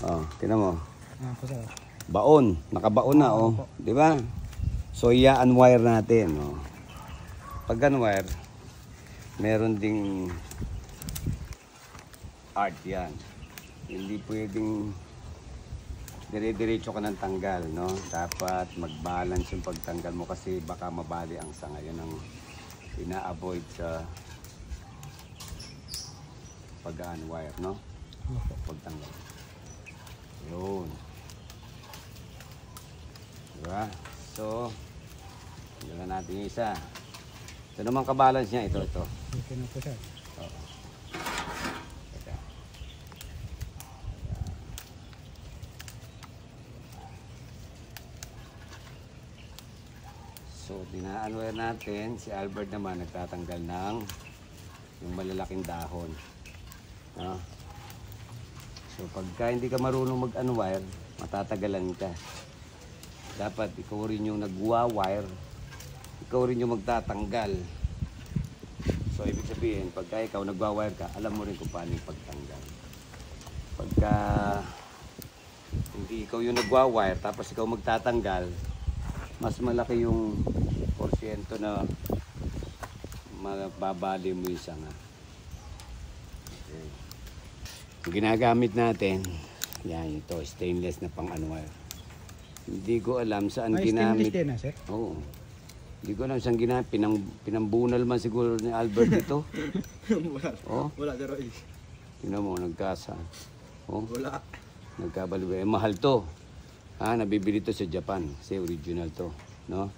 Oh, tingnan mo. Po, sir. Baon, nakabaon na oh, 'di ba? So i-unwire natin, oh. Pag unwire, meron ding art 'yan. Hindi pwedeng dire-diretso ka ng tanggal, no? Dapat mag-balance yung pagtanggal mo kasi baka mabali ang sanga. Yun ang ina-avoid sa pag-unwire, no? Pagtanggal. Yun. Diba? So, gawin natin yung isa. Ito naman kabalance niya. Ito. Okay na po, sir. Oo. Teka. So, dina-unwire natin. Si Albert naman nagtatanggal ng yung malalaking dahon. No? So, pagka hindi ka marunong mag-unwire, matatagalan ka. Dapat ikaw rin yung nagwa-wire, ikaw rin yung magtatanggal. So, ibig sabihin, pagka ikaw nagwa-wire ka, alam mo rin kung paano yung pagtanggal. Pagka hindi ikaw yung nagwa-wire, tapos ikaw magtatanggal, mas malaki yung porsyento na mababali mo yung sanga. Okay. Yung ginagamit natin, yan ito, stainless na pang-unwire. Hindi ko alam saan ginamit. Stainless din na, sir? Oo. Hindi ko alam saan ginamit. Pinambunal man siguro ni Albert ito. Wala. Oh. Wala, Sir Roy. Tingnan mo, nagkasa. Oh. Wala. Nagkabaliwa. Mahal to. Nabibili to sa Japan. Kasi original to. No?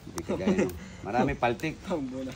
Hindi kagaya no. Marami paltik. Tambo lang.